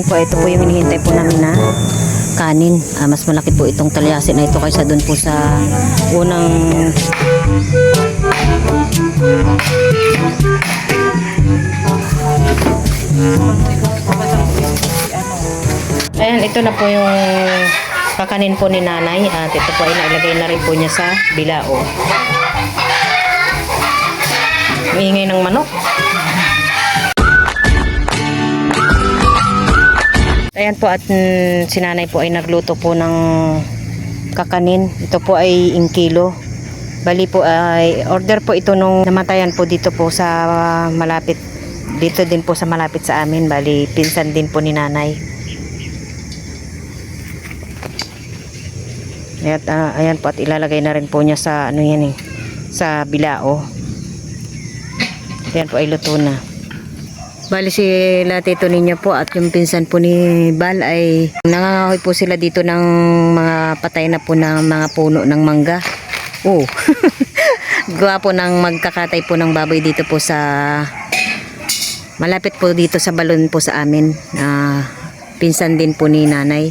Ito po yung hinihintay po namin na kanin. Mas malaki po itong talyasin na ito kaysa dun po sa unang ayan, ito na po yung kakanin po ni nanay at ito po ay nailagay na rin po niya sa bilao. Maingay ng manok. Ayan po at si nanay po ay nagluto po ng kakanin. Ito po ay kilo. Bali po ay order po ito nung namatayan po dito po sa malapit. Dito din po sa malapit sa amin. Bali pinsan din po ni nanay. At ayan po at ilalagay na rin po niya sa ano yan sa bilao. Ayan po ay luto na. Bali si Latito ninyo po at yung pinsan po ni Bal ay nangangahoy po sila dito ng mga patay na po ng mga puno ng mangga. Oh. Gawa po ng magkakatay po ng baboy dito po sa malapit po dito sa balon po sa amin. Pinsan din po ni nanay.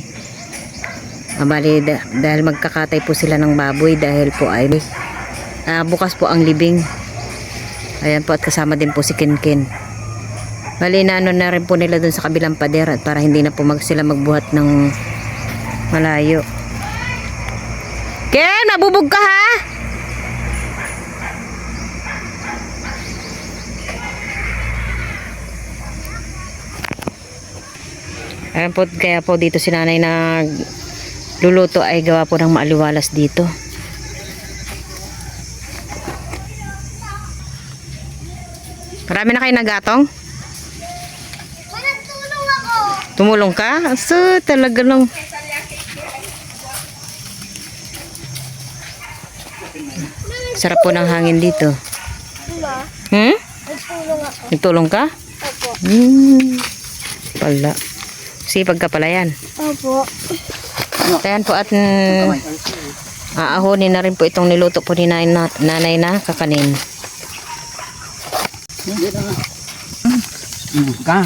Bali dahil magkakatay po sila ng baboy dahil po ay bukas po ang libing. Ayan po at kasama din po si Kinkin. Bali na ano na rin po nila dun sa kabilang pader at para hindi na po sila magbuhat ng malayo. Ken, nabubog ka ha? Ayan po, kaya po dito si nanay na luluto ay gawa po ng maaliwalas dito. Marami na kayo nagatong? Tumulong ka? So, talaga lang. Sarap po ng hangin dito. Hmm? Nagtulong ka? Opo. Pala. Sipag ka pala yan. Opo. Ayan po at aahonin na rin po itong niluto po ni nanay na kakanin.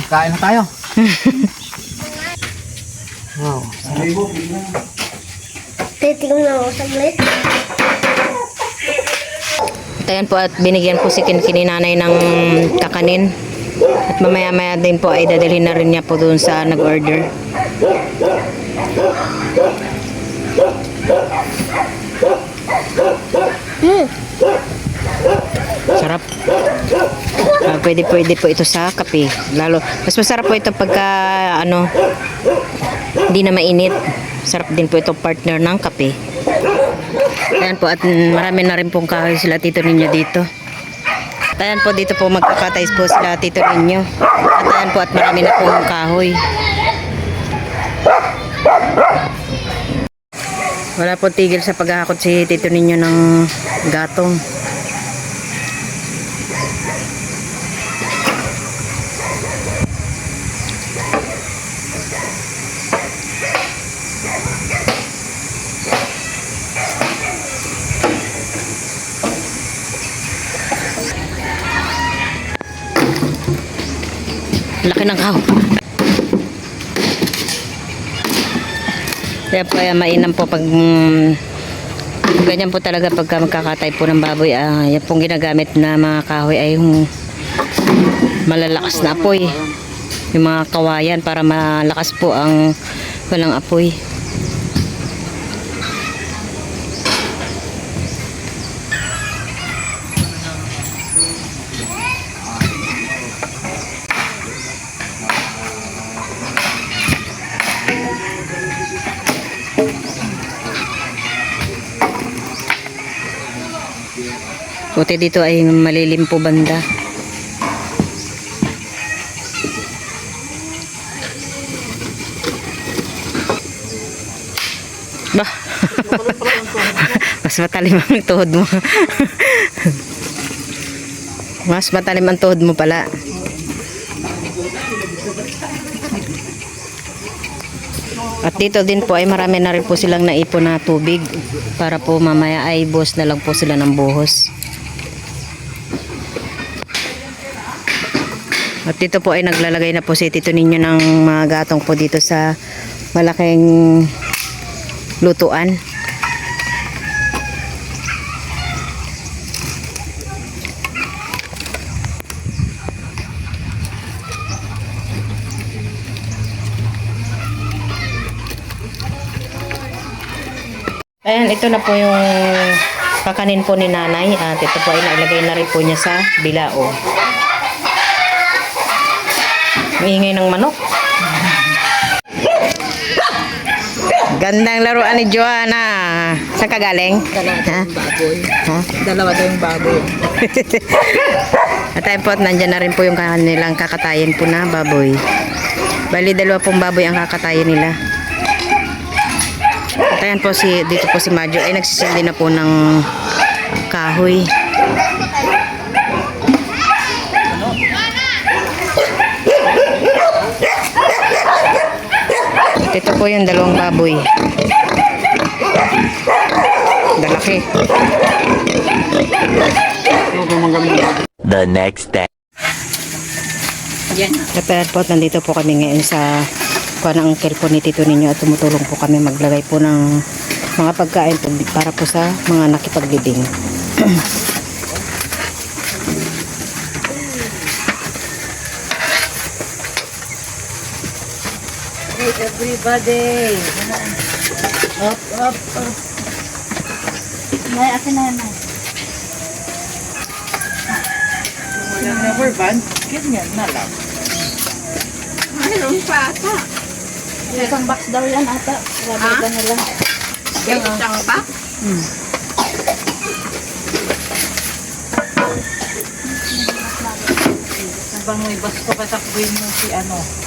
Kain na tayo. Wow. Titingnan ako saglit. At ayan po at binigyan po si Kinkin nanay ng kakanin. At mamaya-maya din po ay dadalhin na rin niya po doon sa nag-order. Sarap. Pwede po ito sa kape. Lalo, mas masarap po ito pagka ano, hindi na mainit. Sarap din po ito partner ng kape. Ayan po at marami na rin pong kahoy sila tito ninyo dito. At ayan po dito po magkakatay po sila tito ninyo. At ayan po at marami na pong kahoy. Wala po tigil sa paghahakot si tito ninyo ng gatong. Laki ng kahoy. Kaya po mainam po pag ganyan po talaga pagka magkakatay po ng baboy. Yan pong ginagamit na mga kahoy ay yung malalakas na apoy. Yung mga kawayan para malakas po ang walang apoy. Buti dito ay malilim po banda. Bah. Mas matalim ang tuhod mo. Mas matalim ang tuhod mo pala. At dito din po ay marami na rin po silang naipon na tubig para po mamaya ay buhos na lang po sila ng buhos. At dito po ay naglalagay na po si Tito Ninyo ng mga gatong po dito sa malaking lutuan. Ayan, ito na po yung kakanin po ni nanay at ito po ay nailagay na rin po niya sa bilao. Maingay ng manok. Gandang laruan ni Joanna. Saan ka galing? Dalawa daw yung baboy. At ayun po at nandyan na rin po yung kanilang kakatayin po na baboy. Bali, dalawa pong baboy ang kakatayin nila. At ayan po dito po si Majo ay nagsisildi na po ng kahoy. Ito po yung dalawang baboy. Dalaki. The next day. At ayan po, nandito po kami ngayon sa ng uncle po ni Tito Ninyo at tumutulong po kami maglagay po ng mga pagkain po para po sa mga nakipaglibing. Hey everybody! Up, up, up. May akin na yan. Walang rubber band. Ganyan na lang. Mayroon pa ata. Isang box daw yan ata. Rubber band na lang. Isang box? Habang may bus ko, patakbuhin mo si ano.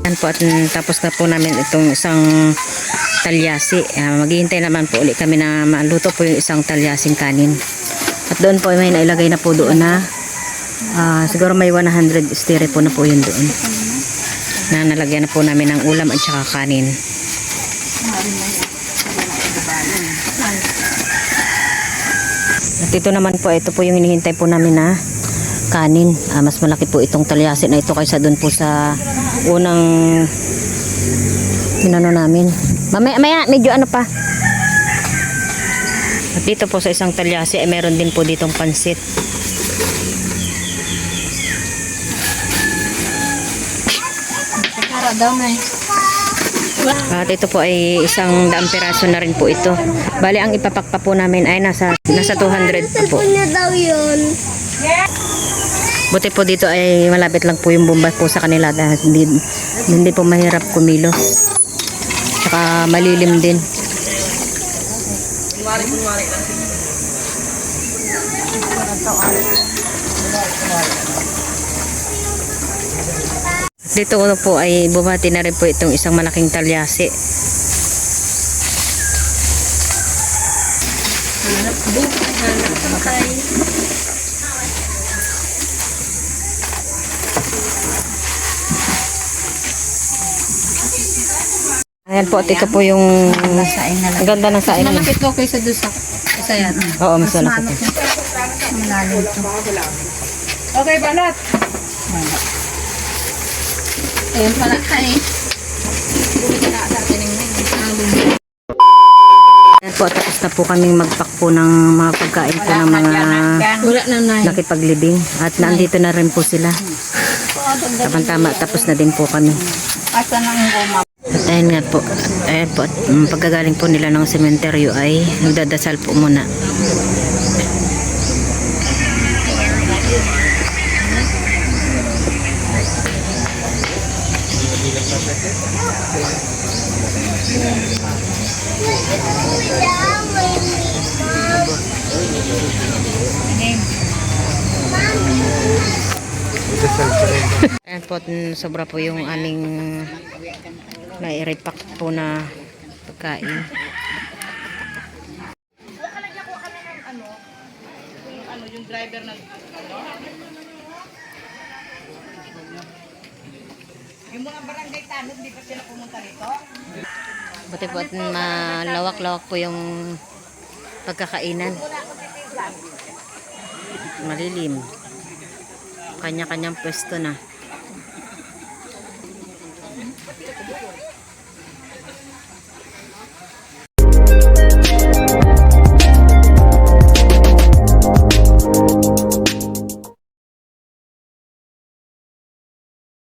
Yan po at tapos na po namin itong isang talyasi. Maghihintay naman po ulit kami na maluto po yung isang talyasing kanin. At doon po may nailagay na po doon na siguro may 100 stire po na po yun doon. Na nalagyan na po namin ng ulam at saka kanin. At ito naman po, ito po yung hinihintay po namin na kanin. Mas malaki po itong talyasi na ito kaysa doon po sa unang inano namin. Mamaya medyo ano pa. At dito po sa isang talyasi ay meron din po ditong pansit. Para daw na eh. At ito po ay isang daang piraso na rin po ito. Bali ang ipapakpa po namin ay nasa 200 po. daw yun. Buti po dito ay malapit lang po yung bomba po sa kanila dahil hindi po mahirap kumilos. Saka malilim din. Dito po ay bumati na rin po itong isang malaking talyasi. Ayan po, at ito po yung Saing na lang. ang ganda ng saing. Malapit ko kaysa doon sa isa yan. Oo, mas malaki. Malalim ito. Okay, banat. Ayun pala ay. Bumili na sa atin yung Ayan po, tapos na po kaming magpack po ng mga pagkain po ng mga wala na na. nakipaglibing. At nandito na rin po sila. Tama, tapos na din po kami. Asa nang guma. At ayun nga po, ayan po, pagkagaling po nila ng sementeryo ay nagdadasal po muna. Ayan po, sobra po yung aming nai-repack po na pagkain. Yung driver na yung mga barangay tanod, di pa sila pumunta rito? Buti po at malawak-lawak po yung pagkakainan. Malilim. Kanya-kanyang pwesto na.